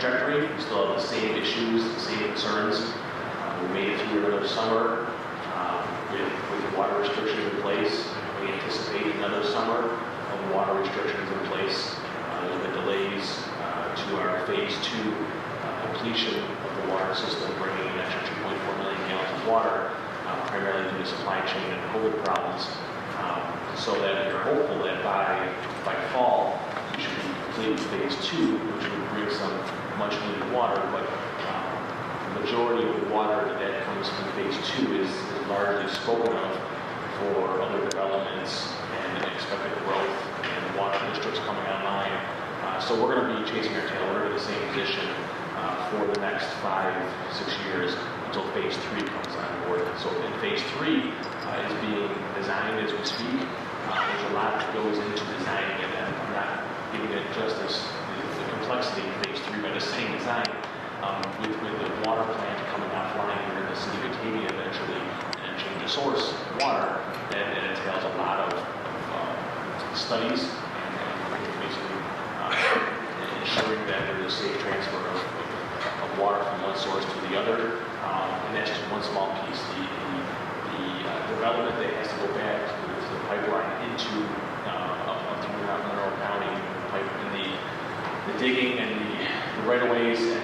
trajectory. We still have the same issues, the same concerns. We made it through another summer with water restrictions in place. We anticipate another summer of water restrictions in place. There's been delays to our phase 2 completion of the water system, bringing an extra 2.4 million gallons of water, primarily due to supply chain and COVID problems. So that we're hopeful that by fall, we should be completing phase 2, which would bring some much needed water, but the majority of the water that comes from phase 2 is largely spoken of for other developments and expected growth and water districts coming online. So we're going to be chasing our tail. We're in the same position for the next 5-6 years until phase 3 comes on board. So in phase 3 is being designed as we speak. There's a lot that goes into designing it, and I'm not giving it justice, the complexity in phase 3 by just saying design. With the water plant coming offline here in the city of Batavia eventually, and change of source water, that entails a lot of studies and basically ensuring that there's a safe transfer of water from one source to the other. And that's just one small piece. The development that has to go back to the pipeline into up through Monroe County, and the digging and the right-of-ways and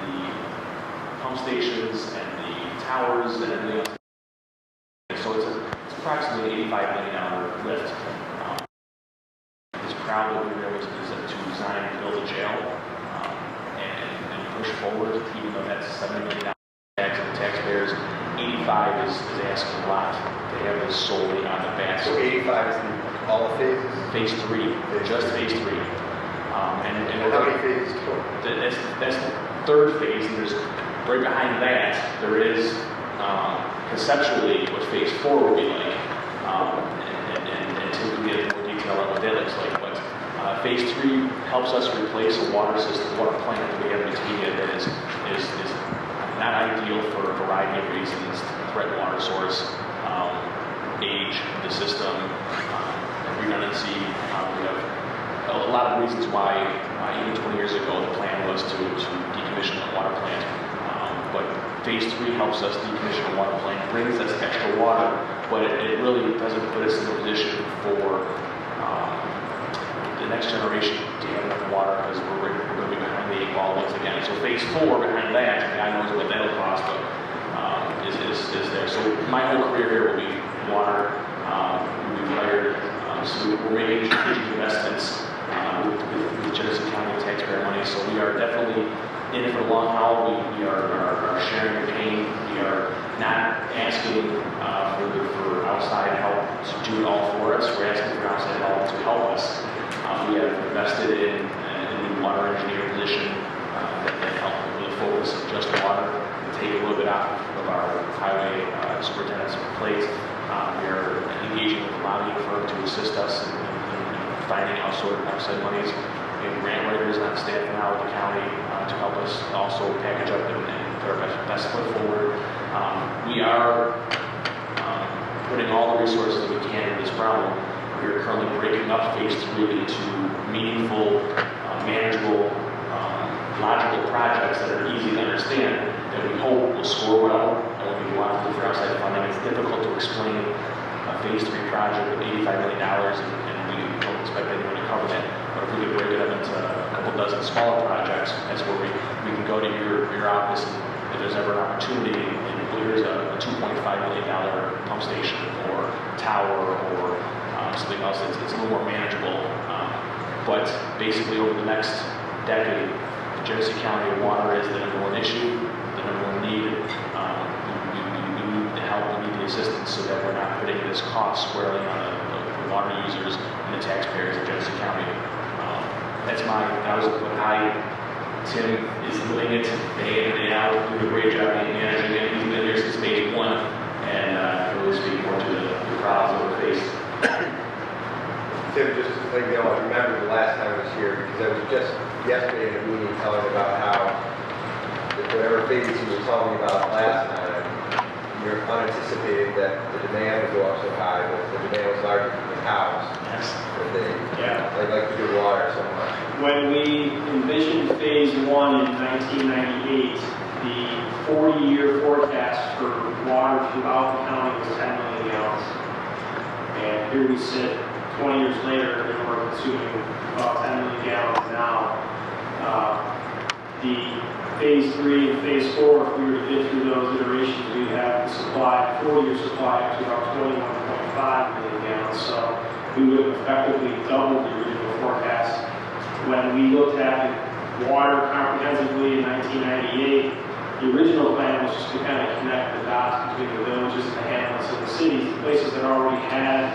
the pump stations and the towers and everything else. So it's approximately $85 million lift. This crowd that we were able to design and build a jail and push forward, even though that's $70 million tax of the taxpayers. 85 is asking a lot to have this solely on the back. So 85 is all the phases? Phase 3, just phase 3. And how many phases total? That's the third phase, and there's right behind that there is conceptually what phase 4 would be like, and Tim can get more detail on what that looks like. But phase 3 helps us replace a water system, water plant that we have in Batavia that is not ideal for a variety of reasons: threat water source, age of the system, redundancy. We have a lot of reasons why, even 20 years ago, the plan was to decommission the water plant. But phase 3 helps us decommission the water plant, brings us extra water, but it really doesn't put us in a position for the next generation to have enough water, because we're going to be behind the 8 ball once again. So phase 4 behind that, God knows what that'll cost, but is there. So my whole career here will be water. We've hired, so we're making strategic investments with Genesee County taxpayer money. So we are definitely in it for the long haul. We are sharing the pain. We are not asking for outside help to do it all for us. We're asking for outside help to help us. We have invested in a water engineer position that help with the focus of just water, and take a little bit out of our highway superintendent's plate. We are engaging with a lobbying firm to assist us in finding outside monies. We have grant writers on staff now at the county to help us also package up and put our best foot forward. We are putting all the resources that we can into this problem. We are currently breaking up phase 3 into meaningful, manageable, logical projects that are easy to understand, that we hope will score well. And when we go out to look for outside funding, it's difficult to explain a phase 3 project with $85 million, and we don't expect anyone to cover that. But if we could break it up into a couple dozen smaller projects, that's where we can go to your office, and if there's ever an opportunity, and here's a $2.5 million pump station or tower or something else, it's a little more manageable. But basically over the next decade, Genesee County water is the number one issue, the number one need. We need the help, we need the assistance, so that we're not putting this cost squarely on the water users and the taxpayers of Genesee County. That's my outlook on how Tim is doing it day in and day out, doing a great job in managing it. He's been here since phase 1, and really speak more to the problems that we face. Tim, just to let you know, I remember the last time I was here, because I was just yesterday in a meeting telling about how whatever phases you were telling me about last time, you're unanticipated that the demand would go up so high, but the demand was larger than the house. Yes. That they like to do water so much. when we envisioned phase one in 1998, the 40-year forecast for water throughout the county was 10 million gallons. And here we sit 20 years later, and we're consuming about 10 million gallons now. The phase three and phase four, if we were to get through those iterations, we have the supply, 4-year supply up to about 21.5 million gallons. So we would have effectively doubled the original forecast. When we looked at water comprehensively in 1998, the original plan was just to kind of connect the dots between the villages and the hamlets and the cities, the places that already had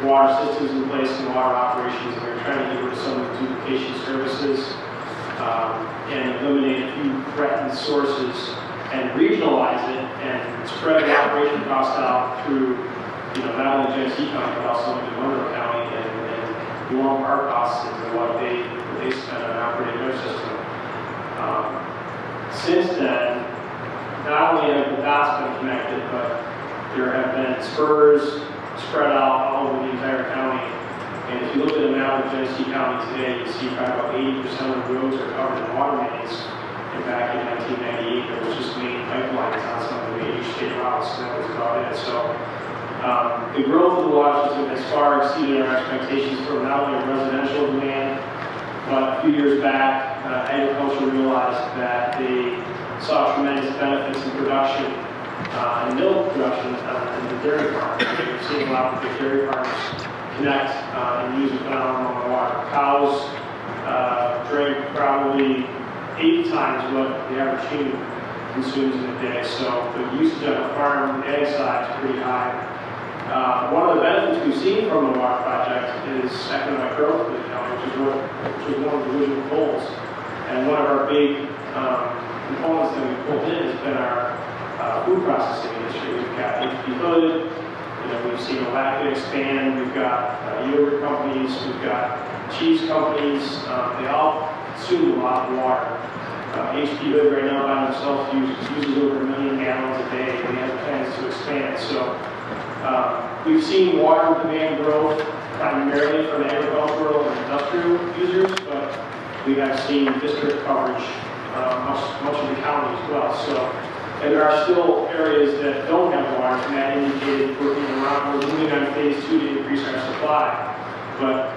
water systems in place and water operations, and we were trying to get rid of some of the duplication services and eliminate a few threatened sources and regionalize it and spread the operation cost out through, not only Genesee County, but also into Monroe County and lump our costs into what they spend on operating their system. Since then, not only have the dots been connected, but there have been spurs spread out all over the entire county. And if you look at a map of Genesee County today, you see probably about 80% of the roads are covered in water mains. And back in 1998, there was just main pipelines on some of the major state routes, and that was about it. So the growth of the water system has far exceeded our expectations for not only residential demand, but a few years back, agriculture realized that they saw tremendous benefits in production and milk production in the dairy farms. We've seen a lot of the dairy farms connect and use a phenomenal amount of water. Cows drink probably 8 times what the average human consumes in a day. So the usage on the farm, the ag side, is pretty high. One of the benefits we've seen from the water project is economic growth for the county, which is one of the original goals. And one of our big components that we pulled in has been our food processing industry. We've got HP Hood, we've seen Lacta expand, we've got yogurt companies, we've got cheese companies. They all consume a lot of water. HP Hood right now by themselves uses over 1 million gallons a day, and they have plans to expand. So we've seen water demand growth primarily from agricultural and industrial users, but we have seen district coverage much of the county as well. So, and there are still areas that don't have water, and that indicated we're moving on phase 2 to increase our supply. But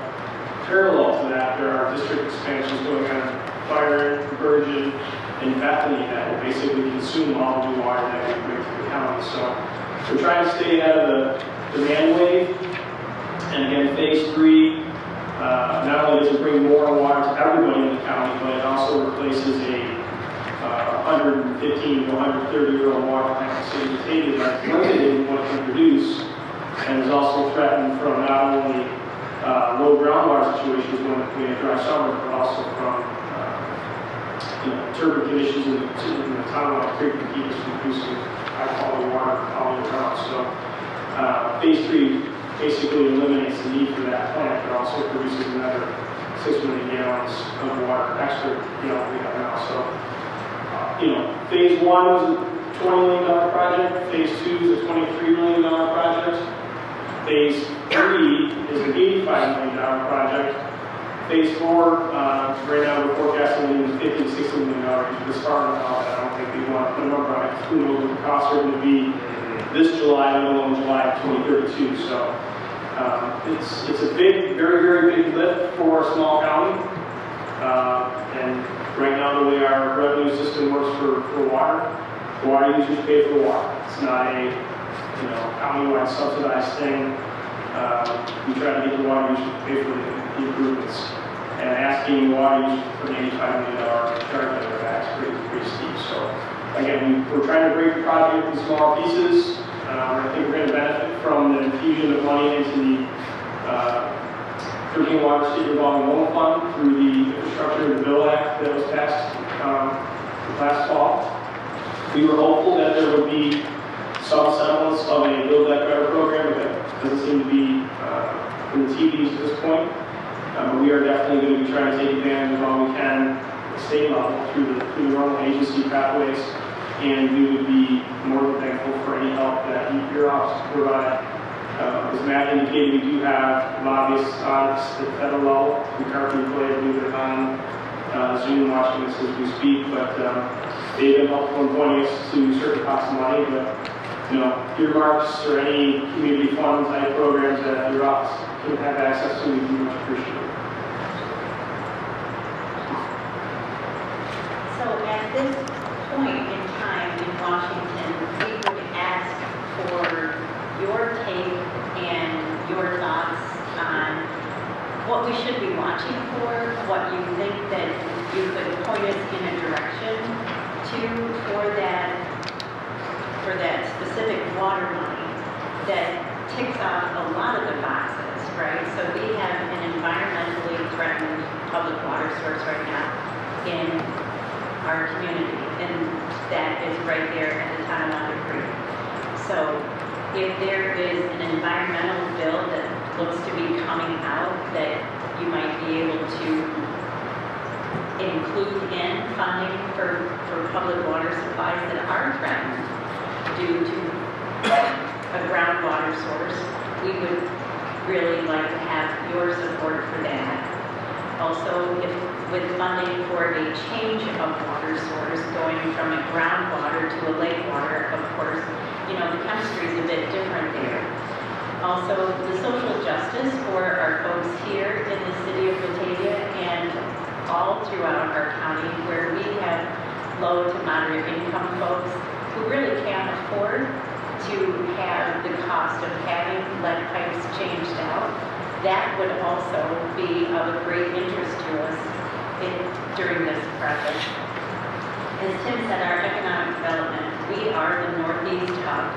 parallel to that, there are district expansions going on in Byron, Virgin, and Bethany that will basically consume all the new water that we bring to the county. So we're trying to stay ahead of the demand wave. And again, phase 3, not only does it bring more water to everybody in the county, but it also replaces a 115 to 130-year-old water plant. So the state that's limited in what it can produce, and is also threatened from not only low groundwater situations when we have dry summer, but also from turbid conditions in the town like Creek and keep us from producing high-quality water all year round. So phase 3 basically eliminates the need for that plant, but also produces another 6 million gallons of water extra we have now. So phase 1 was a $20 million project, phase 2 is a $23 million project, phase 3 is an $85 million project. Phase 4, right now we're forecasting in the $50 to $60 million. This far now, I don't think we want to put a number on it. Who knows what the costs are going to be this July, let alone July of 2032. So it's a big, very, very big lift for a small county. And right now, the way our revenue system works for water, the water users pay for water. It's not a county-wide subsidized thing. We try to get the water users to pay for the improvements, and asking water users for an $85 million charge on their backs is pretty steep. So again, we're trying to break the project in small pieces. I think we're going to benefit from the infusion of money into the Drinking Water State Revolving Loan Fund through the Infrastructure and the Bill Act that was passed last fall. We were hopeful that there would be some semblance of a Build Back Better program, but that doesn't seem to be in the TVs at this point. But we are definitely going to be trying to take advantage of all we can at the state level through the normal agency pathways, and we would be more than thankful for any help that your office can provide. As Matt indicated, we do have lobbyists on the federal level. We currently play, believe it or not, Zoom watching this as we speak, but they've been helpful in pointing us to certain costs of money, but earmarks or any community fund type programs that your office can have access to, we much appreciate. So at this point in time in Washington, we would ask for your take and your thoughts on what we should be watching what you think that you could point us in a direction to for that specific water money that ticks off a lot of the boxes, right? So we have an environmentally threatened public water source right now in our community, and that is right there at the Tonawanda Creek. So if there is an environmental bill that looks to be coming out that you might be able to include in funding for public water supplies that are threatened due to a groundwater source, we would really like to have your support for that. Also, if with funding for a change of water source going from a groundwater to a lake water, of course, the chemistry is a bit different there. Also, the social justice for our folks here in the city of Batavia and all throughout our county where we have low to moderate income folks who really can't afford to have the cost of having lead pipes changed out. That would also be of great interest to us during this project. As Tim said, our economic development, we are the northeast hub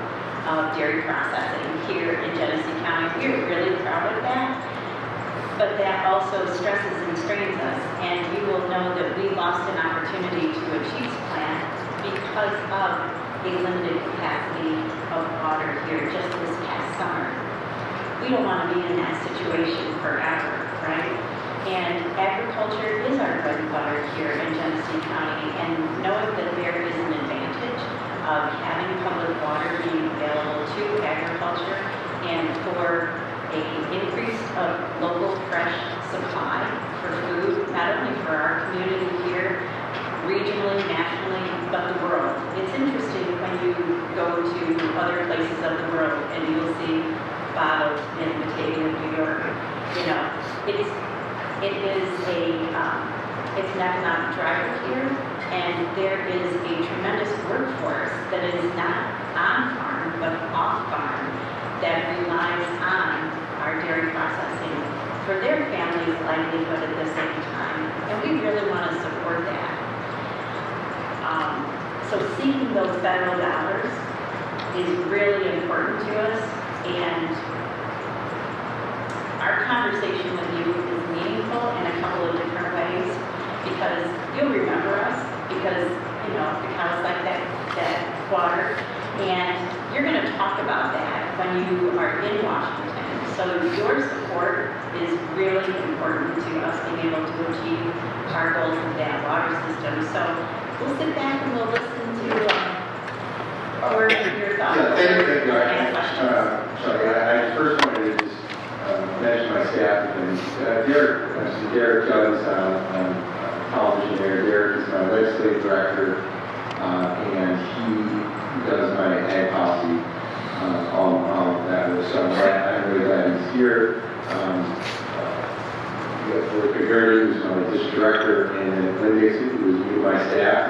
of dairy processing here in Genesee County. We're really proud of that, but that also stresses and strains us, and you will know that we lost an opportunity to a cheese plant because of a limited capacity of water here just this past summer. We don't want to be in that situation forever, right? And agriculture is our bread and butter here in Genesee County, and knowing that there is an advantage of having public water being available to agriculture and for an increase of local fresh supply for food, not only for our community here, regionally, nationally, but the world. It's interesting when you go to other places of the world and you'll see bottles in Batavia, New York. It's an economic driver here, and there is a tremendous workforce that is not on farm but off farm that relies on our dairy processing for their family's livelihood at the same time, and we really want to support that. So seeking those federal dollars is really important to us, and our conversation with you is meaningful in a couple of different ways, because you'll remember us, because, the cows like that water, and you're going to talk about that when you are in Washington. So your support is really important to us being able to achieve our goals with that water system. So we'll sit back and we'll listen to your thoughts. Yeah, thank you. And questions. Sorry, I first wanted to just mention my staff and Derek Jones on television there. Derek is my legislative director, and he does my ag policy, all of that. So I'm really glad he's here. Rick Gurney, who's my district director, and Lynn Dixon, who was new to my staff.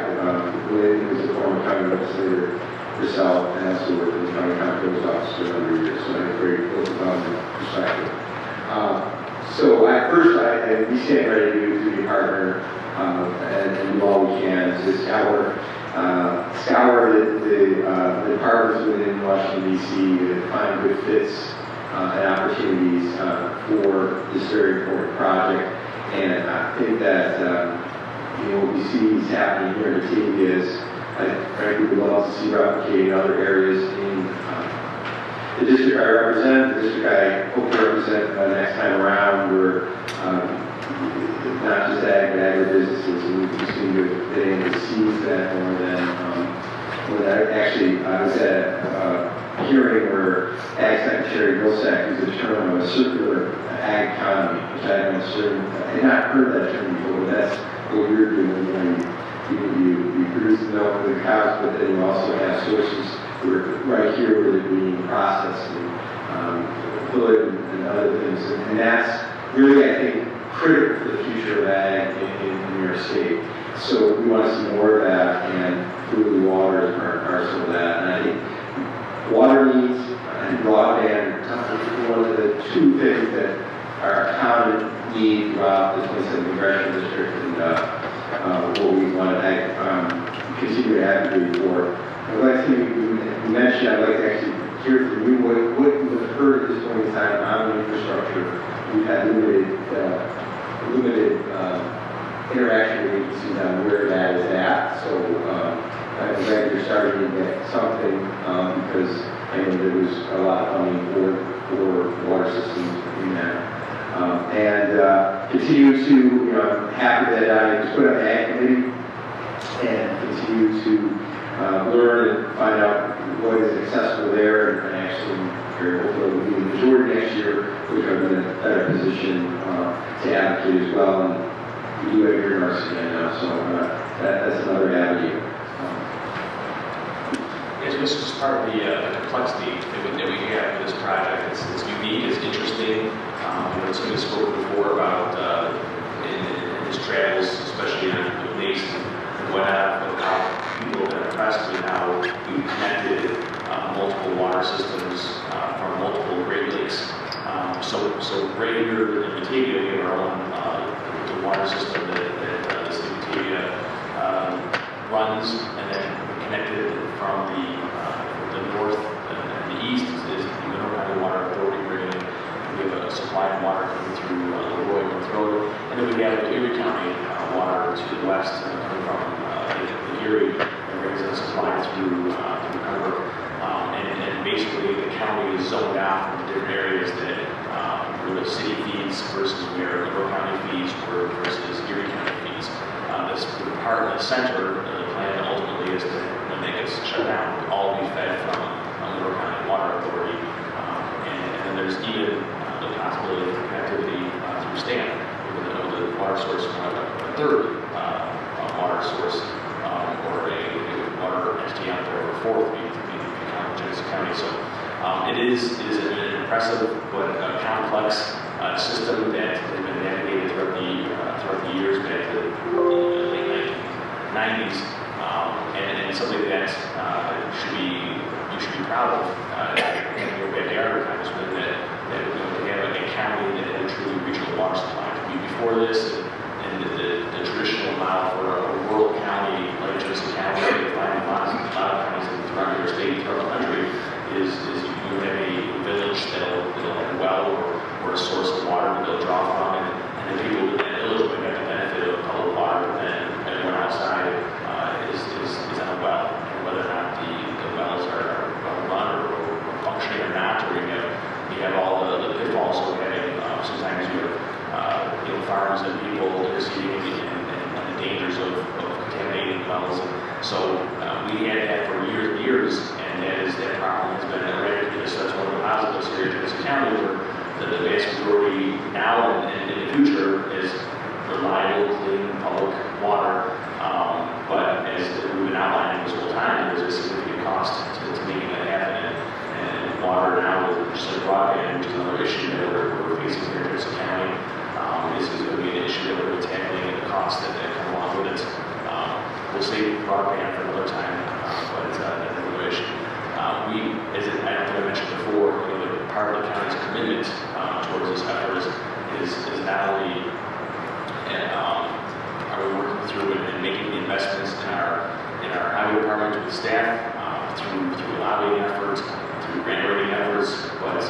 Lynn is a former county legislator herself, and also worked in the county comptroller's office for a number of years, so I have a very close perspective. So we stand ready to be a partner and do all we can to scour the departments within Washington, D.C. to find good fits and opportunities for this very important project. And I think that what we see is happening here in Batavia is, I frankly would love to see replicated in other areas in the district I represent, the district I hope to represent next time around, where not just ag, but agribusinesses, and we seem to have been able to seize that more than I was at a hearing where Ag Secretary Vilsack used the term of a circular ag economy, which I had not heard that term before, but that's what you're doing. You produce the milk for the cows, but then you also have sources right here where they're being processed and wood and other things. And that's really, I think, critical for the future of ag in your state. So we want to see more of that, and food and water is part and parcel of that. And I think water needs and broadband are one of the two things that are a common need throughout the 27th Congressional District, and what we want to continue to advocate for. I'd like to you mentioned, I'd like to actually hear from you what you have heard at this point in time on the infrastructure. We've had limited interaction with agencies on where that is at. So I'm glad you're starting to get something because I know there was a lot of money for water systems in that. And continue to, I'm happy that I was put on the Ag Committee and continue to learn and find out what is accessible there, and actually very hopeful will be the majority next year, which are in a better position to advocate as well. And we do have your nurse again now, so that's another avenue. Yes, this is part of the complexity that we have with this project. It's unique, it's interesting. Somebody spoke before about in his travels, especially in the Legislature and whatnot, of how people have been impressed with how we've connected multiple water systems from multiple Great Lakes. So right here in Batavia, we have our own water system that the city of Batavia runs, and then connected from the north and the east is the Mineral County Water Authority bringing in. We have a supply of water coming through Leroy, North Road, and then we have the Erie County water to the west coming from the Erie and brings in supply through Pembroke. And basically the county is zoned out from different areas that where the city feeds versus where Leroy County feeds versus Erie County feeds. This part in the center, the plan ultimately is that when they get shut down, all be fed from Leroy County Water Authority. And then there's even the possibility of connectivity through STAN, with the water source from a third water source, or a water entity out there, or a fourth, Genesee County. So it is an impressive but complex system that has been navigated throughout the years, back to the late 90s, and something that you should be proud of. In your backyard, Congressman, that we have a county that had a truly regional water supply. Before this, and the traditional model for a rural county like Genesee County, you find a lot of counties throughout your state, throughout the country, is you have a village that'll have a well or a source of water that they'll draw from, and the people in that village will get the benefit of public water, but then everyone outside is on a well, and whether or not the wells are run or functioning or not, or you have all the pitfalls of having sometimes you have farms and people that are seeing and the dangers of contaminating wells. And so we had that for years and years, and that problem has been eradicated. So that's one of the positives here in Genesee County, where the vast majority now and in the future is reliable, clean, public water. But as we've been outlining this whole time, there's a significant cost to making that happen. And water now, just like broadband, which is another issue that we're facing here in Genesee County, is going to be an issue that we're tackling, and the costs that come along with it. We'll save broadband for another time, but that's another issue. I don't think I mentioned before, part of the county's commitment towards this effort is not only are we working through and making the investments in our highway department with staff through lobbying efforts, through grant writing efforts, but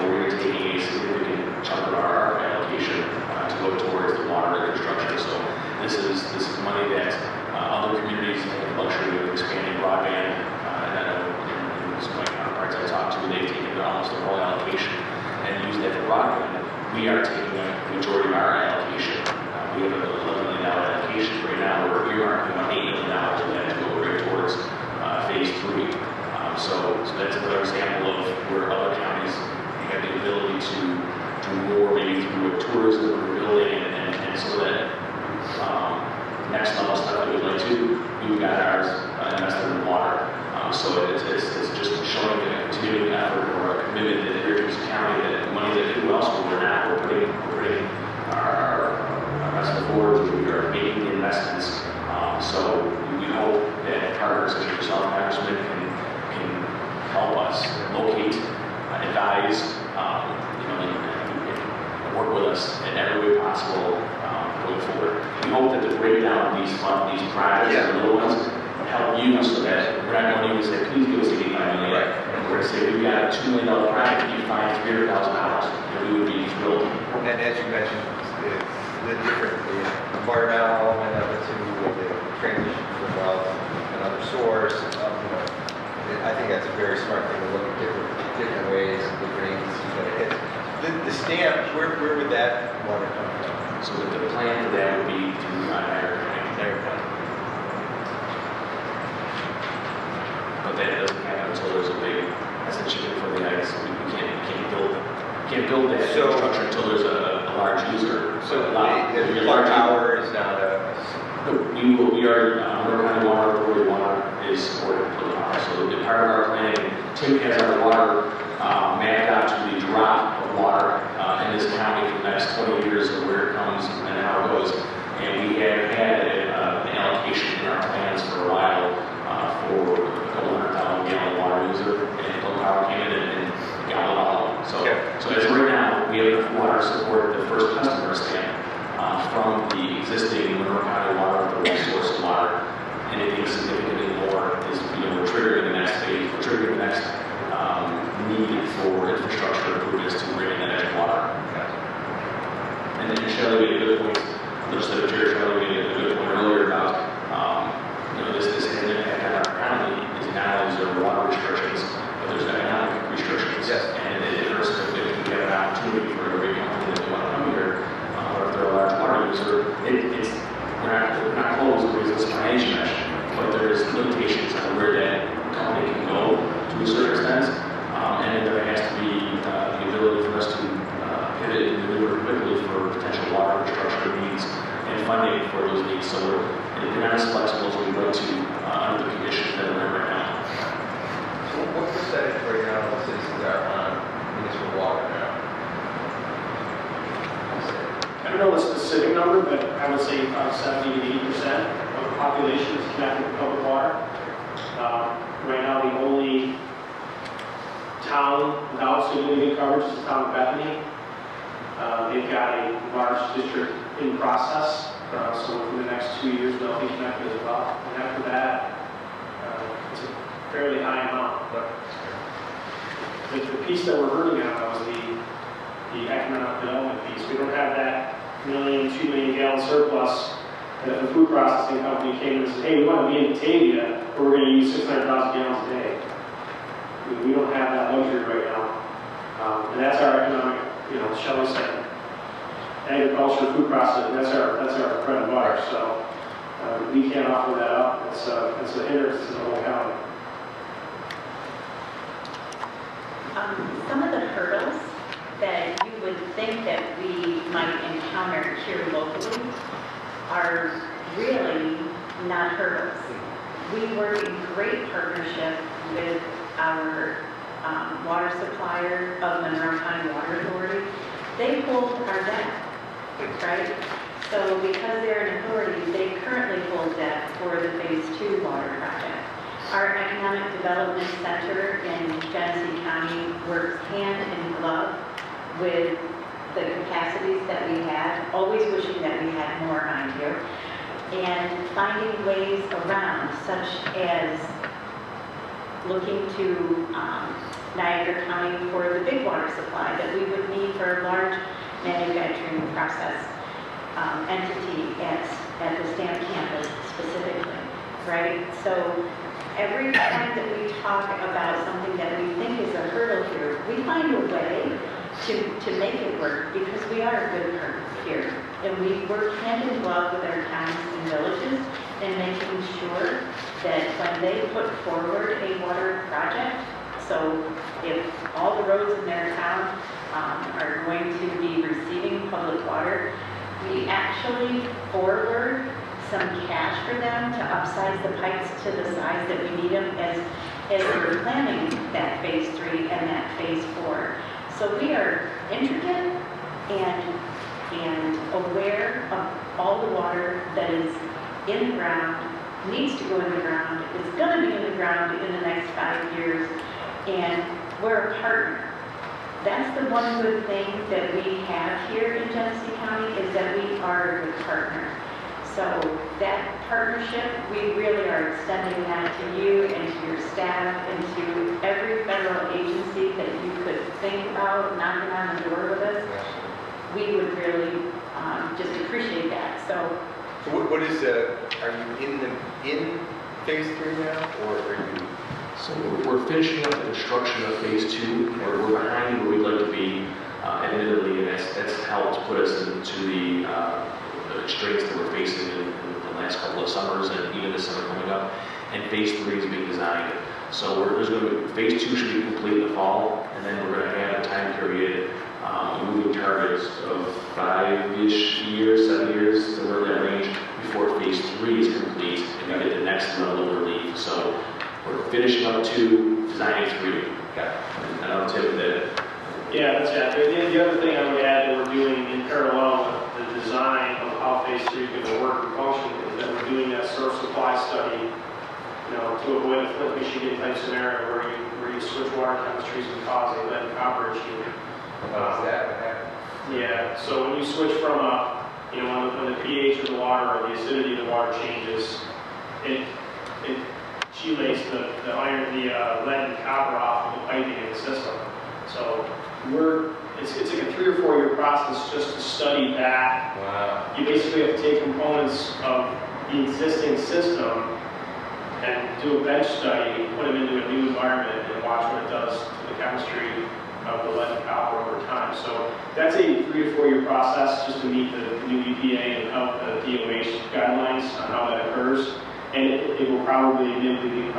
we're going to take a significant chunk of our allocation to go towards the water infrastructure. So this is money that other communities have the luxury of expanding broadband. And I know in some of my counterparts I talked to, they've taken almost their whole allocation and used that for broadband. We are taking a majority of our allocation. We have an $11 million allocation right now. We're earmarking about $8 million of that to go right towards of these projects, Yeah. the little ones, help you so that we're not going to say, please give us 85 million. Right. And we're going to say, we've got a $2 million project, you find $300,000. And we would be thrilled. And as you mentioned, it's the different, the environmental element of it too, with the transition from well to another source. I think that's a very smart thing to look at different ways, different agencies that it hits. The stamp, where would that water come from? So the plan for that would be through Niagara County. But that doesn't happen until there's a big, that's a chicken for the eggs. We can't build that So- infrastructure until there's a large user. So If the you're large large tower is not a, We are, Monroe County Water Authority water is supported for the power. So the part of our planning, Tim has our water mapped out to the drop of water in this county for the next 20 years of where it comes and how it goes. And we have had an allocation in our plans for a while for a couple 100,000 gallon water user, and Plum Power came in and got it all. So, Okay. so as of right now, we have enough water to support the first customer stamp from the existing Monroe County Water Authority source of water. Anything significantly more is, we're triggering the next phase, we're triggering the next need for infrastructure improvements to bring in that extra water. And then Shelley made a good point, Legislature Chair Shelley made a good point earlier about, this has an impact on our economy. It's not only is there water restrictions, but there's economic restrictions. Yes. And it hurts if we have an opportunity for a great company that want to come here, or if they're a large water user, we're not closed because it's financial measure, but there's limitations on where that company can go to a certain extent. And then there has to be the ability for us to pivot and maneuver quickly for potential water infrastructure needs and funding for those needs. So we're not as flexible as we'd like to under the conditions that we're in right now. so what percentage right now of the citizens are on municipal water now? I don't know the specific number, but I would say about 70 to 80% of the population is connected to public water. Right now, the only town without significant coverage is the town of Bethany. They've got a large district in process, so within the next 2 years, they'll be connected as well. And after that, it's a fairly high amount. But the piece that we're hurting on though is the economic development piece. We don't have that 2 million gallon surplus that if a food processing company came and said, hey, we want to be in Batavia, but we're going to use 600,000 gallons a day. We don't have that luxury right now. And that's our economic, shall we say, agriculture, food processing, that's our bread and butter. So we can't offer that up. It's a hindrance to the whole county. Some of the hurdles that you would think that we might encounter here locally are really not hurdles. We work in great partnership with our water supplier of Monroe County Water Authority. They hold our debt, right? So because they're an authority, they currently hold debt for the Phase 2 water project. Our Economic Development Center in Genesee County works hand in glove with the capacities that we have, always wishing that we had more on here, and finding ways around, such as looking to Niagara County for the big water supply that we would need for a large manufacturing process entity at the STAMP campus specifically, right? So every time that we talk about something that we think is a hurdle here, we find a way to make it work because we are a good partner here. And we work hand in glove with our towns and villages in making sure that when they put forward a water project, so if all the roads in their town are going to be receiving public water, we actually forward some cash for them to upsize the pipes to the size that we need them as we're planning that Phase 3 and that Phase 4. So we are intricate and aware of all the water that is in the ground, needs to go in the ground, is going to be in the ground in the next 5 years, and we're a partner. That's the one good thing that we have here in Genesee County is that we are a good partner. So that partnership, we really are extending that to you and to your staff and to every federal agency that you could think about knocking on the door with us. We would really just appreciate that. So what is are you in phase 3 now, or are you? So we're finishing up the construction of phase 2, or we're behind where we'd like to be, admittedly, and that's helped put us into the constraints that we're facing in the last couple of summers and even this summer coming up. And phase 3 is being designed. So phase 2 should be complete in the fall, and then we're going to have a time period, moving targets of 5-ish years, 7 years, somewhere in that range, before phase 3 is complete and we get the next level of relief. So we're finishing up 2, designing 3. Okay. And I don't know, Tim, that. Yeah, that's it. The other thing I would add that we're doing in parallel with the design of how phase 3 is going to work and function is that we're doing that source supply study, to avoid a Flint, Michigan type scenario where you switch water chemistries and cause a lead and copper issue. Is that what happened? Yeah, so when you switch from when the pH of the water or the acidity of the water changes, it chelates the lead and copper off of the piping in the system. So it's like a 3 or 4 year process just to study that. Wow. You basically have to take components of the existing system and do a bench study, put them into a new environment and watch what it does to the chemistry of the lead and copper over time. So that's a 3 to 4 year process just to meet the new EPA and help the DOH guidelines on how that occurs. And it will probably be $500,000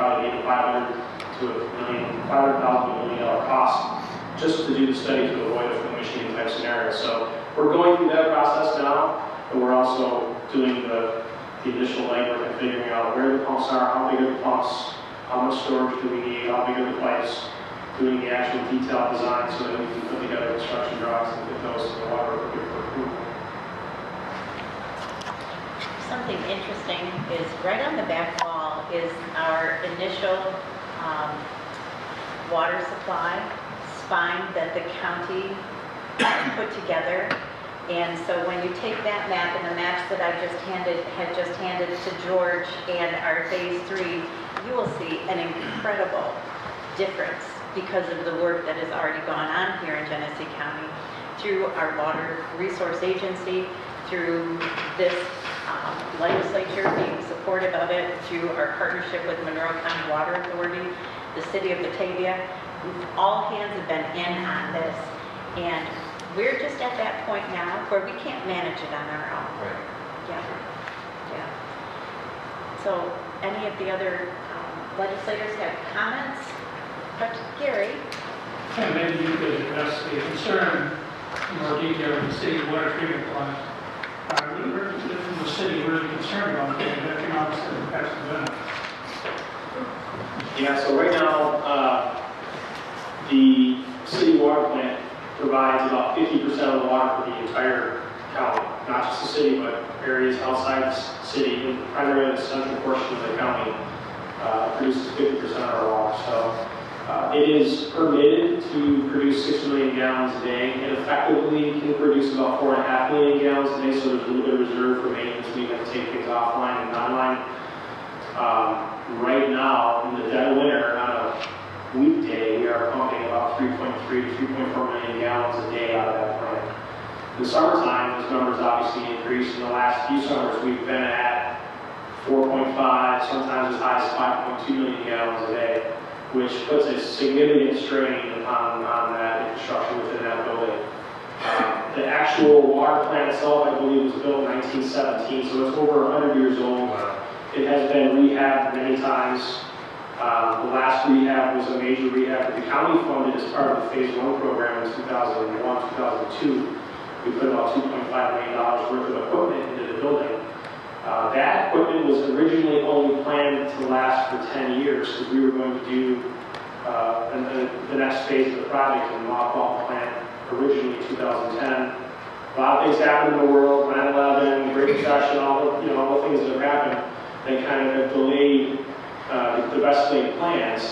to $1 million cost just to do the study to avoid a Flint, Michigan type scenario. So we're going through that process now, but we're also doing the initial legwork and figuring out where the pumps are, how big are the pumps, how much storage do we need, how big are the pipes, doing the actual detailed design so that we can put together construction drawings and get those to the water for approval. something interesting is right on the back wall is our initial water supply spine that the county put together. And so when you take that map and the maps that I had just handed to George and our phase 3, you will see an incredible difference because of the work that has already gone on here in Genesee County through our water resource agency, through this legislature being supportive of it, through our partnership with Monroe County Water Authority, the city of Batavia. All hands have been in on this, and we're just at that point now where we can't manage it on our own. Right. Yeah. So any of the other legislators have comments? But Gary? And maybe you could address the concern in more detail of the city water treatment plant. The city really concerned about the economics and impacts of that. Yeah, so right now, the city water plant provides about 50% of the water for the entire county, not just the city, but areas outside the city, and primarily the central portion of the county produces 50% of our water. So it is permitted to produce 6 million gallons a day. It effectively can produce about 4.5 million gallons a day, so there's a little bit of reserve for maintenance. We have to take things offline and online. Right now, in the dead of winter, on a weekday, we are pumping about 3.3 to 3.4 million gallons a day out of that plant. In the summertime, those numbers obviously increase. In the last few summers, we've been at 4.5, sometimes as high as 5.2 million gallons a day, which puts a significant strain on that infrastructure within that building. The actual water plant itself, I believe, was built in 1917, so it's over 100 years old. It has been rehabbed many times. The last rehab was a major rehab that the county funded as part of the Phase 1 program in 2001, 2002. We put about $2.5 million worth of equipment into the building. That equipment was originally only planned to last for 10 years because we were going to do the next phase of the project in the mothball plant originally in 2010. A lot of things happened in the world, 9/11, Great Recession, all the things that have happened. They kind of have delayed the best laid plans.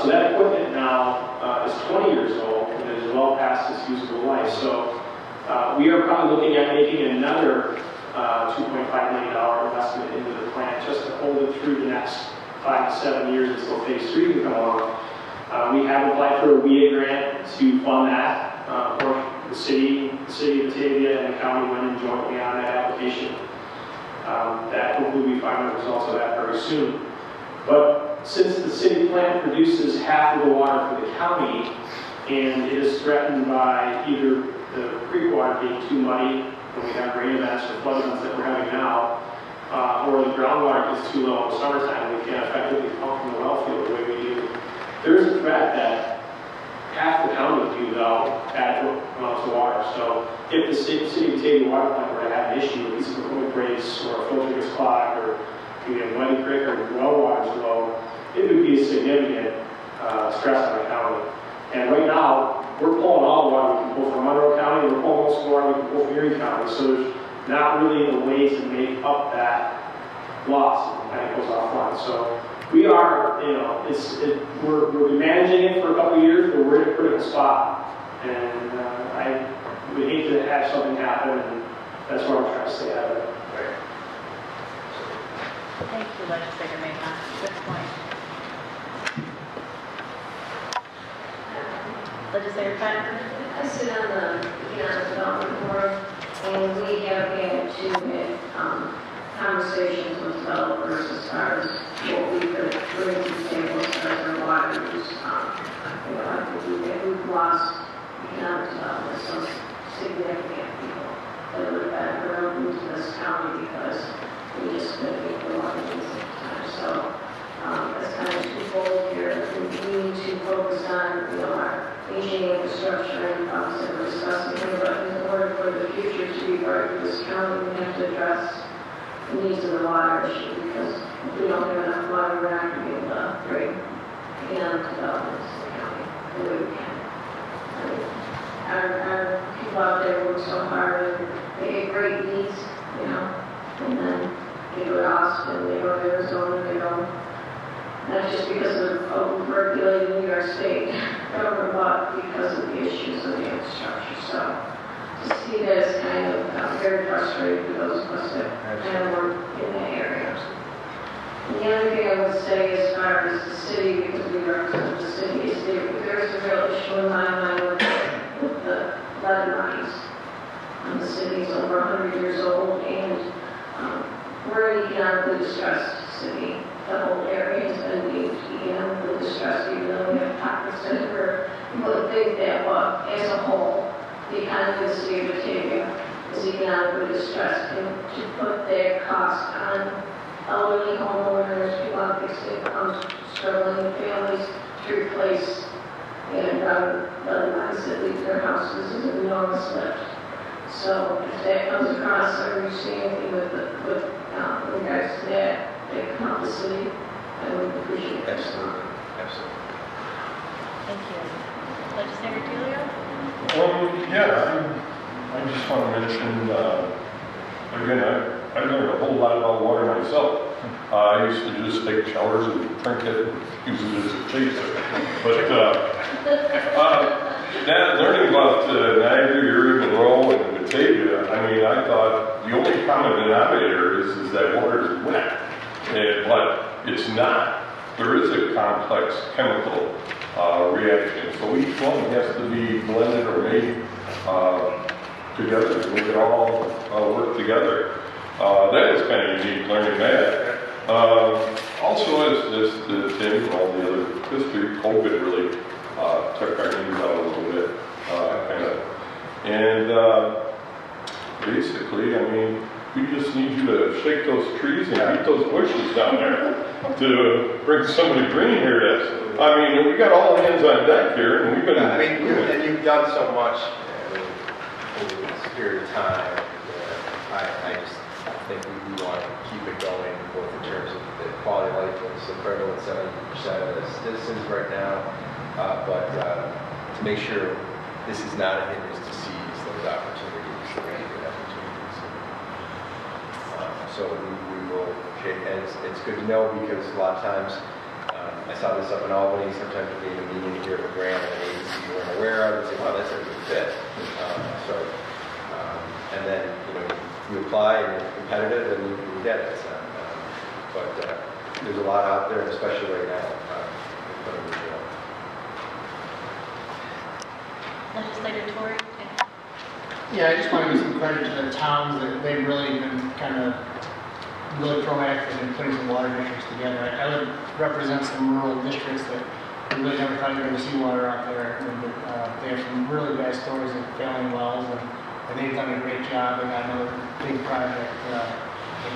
So that equipment now is 20 years old and is well past its usable life. So we are probably looking at making another $2.5 million investment into the plant just to hold it through the next 5 to 7 years until phase 3 can come along. We have applied for a WEA grant to fund that. Or the city of Batavia and the county went in jointly on that application. That hopefully we find the results of that very soon. But since the city plant produces half of the water for the county, and it is threatened by either the creek water being too muddy when we have rain events or flood events that we're having now, or the groundwater gets too low in the summertime, we can't effectively pump from the well field the way we do. There is a threat that half the county would use adequate amounts of water. So if the city of Batavia water plant were to have an issue with these equipment breaks or a filter gets clogged or we have muddy creek or well water is low, it would be a significant stress on the county. And right now, we're pulling all the water we can pull from Monroe County, we're pulling most of the water we can pull from Erie County. So there's not really a way to make up that loss if the plant goes offline. So we are, we're managing it for a couple of years, but we're in a critical spot. And I would hate to have something happen, and that's why I'm trying to stay out of it. Thank you, Legislator Mayhew. Good point. Legislator Fenton? I sit on the Economic Development Board, and we have had to have conversations with developers as far as what we could bring to the table as far as our water use. I believe that we've lost economic development, some significant people that would have been moved to this county because we just couldn't make the water use at the time. So that's kind of twofold here. We need to focus on, our aging infrastructure and problems that we're discussing here, but in order for the future to be bright for this county, we have to address the needs of the water issue, because if we don't have enough water, we're not going to be able to bring economic development to the county the way we can. Our people out there work so hard, and they get great needs, and then they go to Austin, they go to Arizona, they go, not just because of regulated New York State government, but because of the issues of the infrastructure. So to see that is kind of very frustrating for those of us that kind of work in that area. And the other thing I would say as far as the city, because we represent the city, is there's a real issue in my mind with the lead mines. The city is over 100 years old, and we're an economically distressed city. The whole area has been deemed economically distressed, even though we have pockets that where people think that, as a whole, the economy of the city of Batavia is economically distressed, and to put that cost on elderly homeowners, people on fixed incomes, struggling families to replace and other mines that leave their houses is an enormous lift. So if that comes across, or you see anything with regards to that come out the city, I would appreciate it. Absolutely. Absolutely. Thank you. Legislator Giulio? I just want to mention, again, I learned a whole lot about water myself. I used to just take showers and drink it and use it as a chaser. But learning about Niagara, Erie, Monroe, and Batavia, I thought the only common denominator is that water is wet. But it's not. There is a complex chemical reaction. So each one has to be blended or made together to make it all work together. That was kind of unique learning that. Also, as Tim and all the other history, COVID really took our needs out a little bit. Basically, we just need you to shake those trees and beat those bushes down there to bring somebody green here to us. We got all hands on deck here, and we've been... and you've done so much over this period of time. I just think we want to keep it going, both in terms of the quality of life and the prevalent 70% of the citizens right now, but to make sure this is not a hindrance to seize those opportunities, the good opportunities. So we will shake hands. It's good to know, because a lot of times, I saw this up in Albany, sometimes we'll be in a meeting here at a grant and an agency you weren't aware of, and say, wow, that's a good fit. And then, you apply and you're competitive and you get it. But there's a lot out there, and especially right now. Legislator Tory? Yeah, I just want to give some credit to the towns that they've really been kind of really proactive in putting some water districts together. I would represent some rural districts that we really never thought you were going to see water out there. And, they have some really bad stories of failing wells, and they've done a great job. And I know a big project that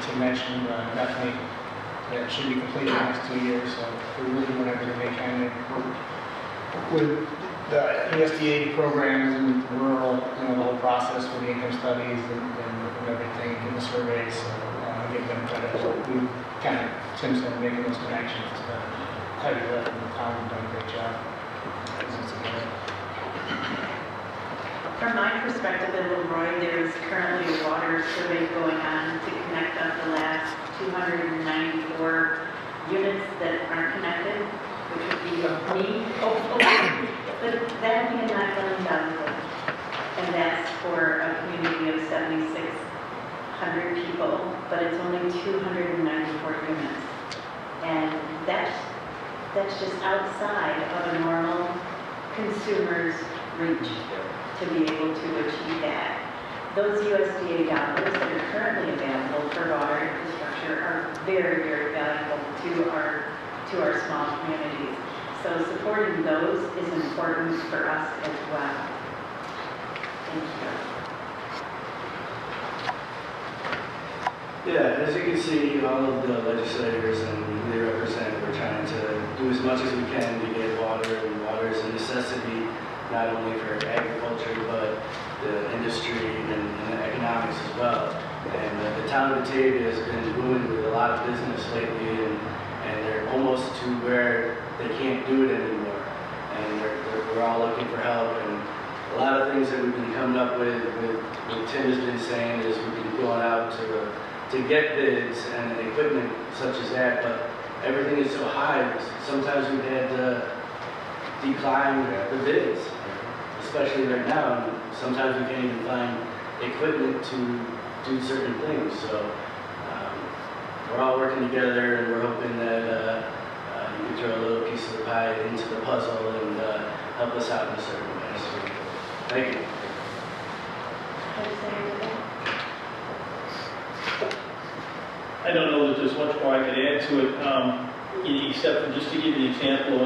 Tim mentioned, definitely that should be completed in the next 2 years. So we're really doing everything they can to work with the USDA programs and rural, the whole process for the income studies and everything, and the surveys. So I give them credit. We kind of, Tim said, making those connections. But heavy lift in the town have done a great job. From my perspective in Leroy, there is currently a water survey going on to connect up the last 294 units that aren't connected, which would be me, hopefully. But that would be a $9 million, and that's for a community of 7,600 people, but it's only 294 units. And that's just outside of a normal consumer's reach to be able to achieve that. Those USDA dollars that are currently available for water infrastructure are very, very valuable to our small communities. So supporting those is important for us as well. Thank you. Yeah, as you can see, all of the legislators and who they represent, we're trying to do as much as we can to get water, and water is a necessity not only for agriculture but the industry and the economics as well. And the town of Batavia has been booming with a lot of business lately, and they're almost to where they can't do it anymore. And we're all looking for help, and a lot of things that we've been coming up with what Tim has been saying is we've been going out to get bids and equipment such as that, but everything is so high, sometimes we've had to decline the bids, especially right now. And sometimes we can't even find equipment to do certain things. So we're all working together, and we're hoping that you can throw a little piece of the pie into the puzzle and help us out in a certain way. So, thank you. I don't know that there's much more I could add to it, except for just to give you an example.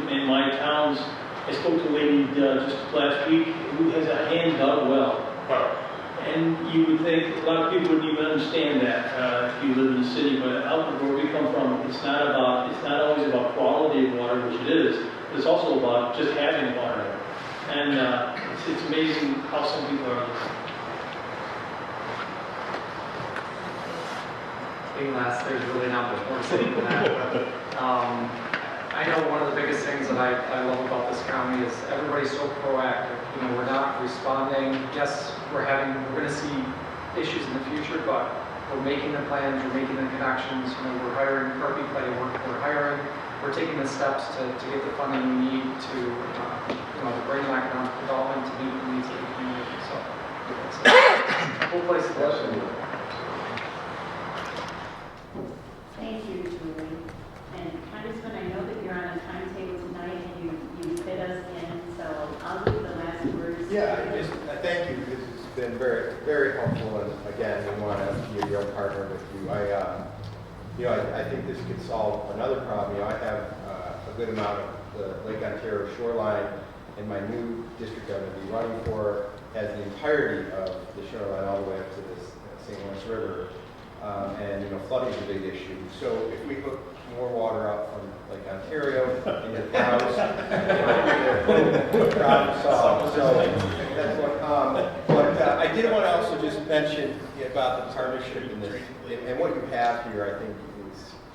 In my towns, I spoke to a lady just last week who has a hand-dug well. And you would think a lot of people wouldn't even understand that if you live in the city, but out where we come from, it's not always about quality of water, which it is, but it's also about just having water. And it's amazing how some people are. Being last, there's really not much more to say than that. I know one of the biggest things that I love about this county is everybody's so proactive. We're not responding. Yes, we're going to see issues in the future, but we're making the plans, we're making the connections. We're hiring for people that we're hiring. We're taking the steps to get the funding we need to bring economic development to meet the needs of the community. So it's a whole place to go. Thank you, Julie. And Congressman, I know that you're on a timetable tonight and you fit us in, so I'll leave the last words. Yeah, thank you, because it's been very, very helpful, and again, we want to be a real partner with you. I think this could solve another problem. I have a good amount of the Lake Ontario shoreline in my new district I'm going to be running for, has the entirety of the shoreline all the way up to this St. Lawrence River. And flooding is a big issue. So if we hook more water out from Lake Ontario into the house, problem solved. So that's what. But I did want to also just mention about the partnership in this, and what you have here. I think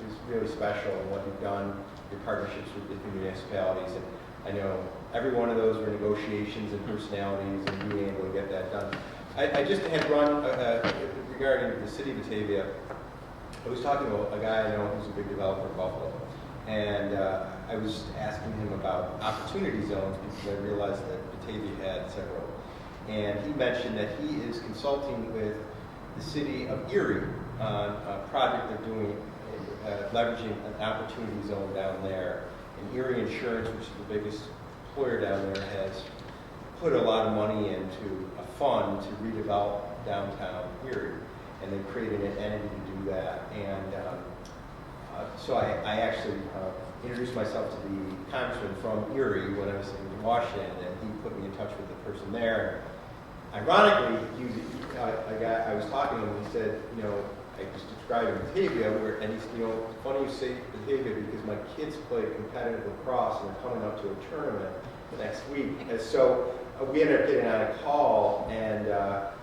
is really special, and what you've done, your partnerships with different municipalities. And I know every one of those were negotiations and personalities, and being able to get that done. I just had run. Regarding the city of Batavia, I was talking to a guy I know who's a big developer in Buffalo, and I was asking him about opportunity zones because I realized that Batavia had several. And he mentioned that he is consulting with the city of Erie on a project they're doing, leveraging an opportunity zone down there. And Erie Insurance, which is the biggest employer down there, has put a lot of money into a fund to redevelop downtown Erie. And they created an entity to do that. And so I actually introduced myself to the congressman from Erie when I was in Washington, and he put me in touch with the person there. Ironically, I was talking to him, and he said, you know, I was describing Batavia, and he's, you know, it's funny you say Batavia because my kids play competitive lacrosse, and they're coming up to a tournament next week. And so we ended up getting on a call and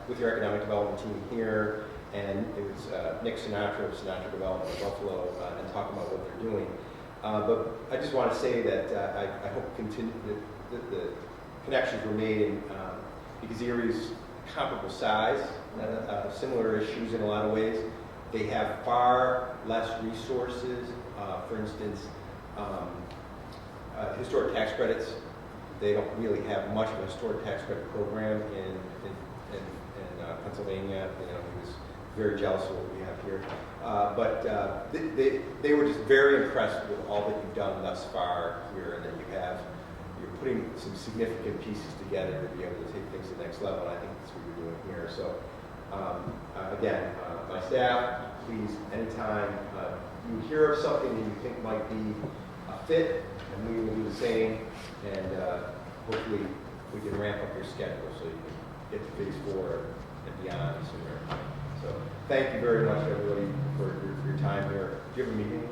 with your economic development team here, and it was Nick Sinatra of Sinatra Development in Buffalo, and talking about what they're doing. But I just want to say that I hope the connections were made in, because Erie's comparable size, similar issues in a lot of ways. They have far less resources. For instance, historic tax credits. They don't really have much of a historic tax credit program in Pennsylvania. You know, he was very jealous of what we have here. But they were just very impressed with all that you've done thus far here, and that you're putting some significant pieces together to be able to take things to the next level, and I think that's what you're doing here. So again, my staff, please, anytime you hear of something that you think might be a fit, and we will do the same, and hopefully we can ramp up your schedule so you can get to phase 4 and beyond sooner. So thank you very much, everybody, for your time here. Do you have a meeting?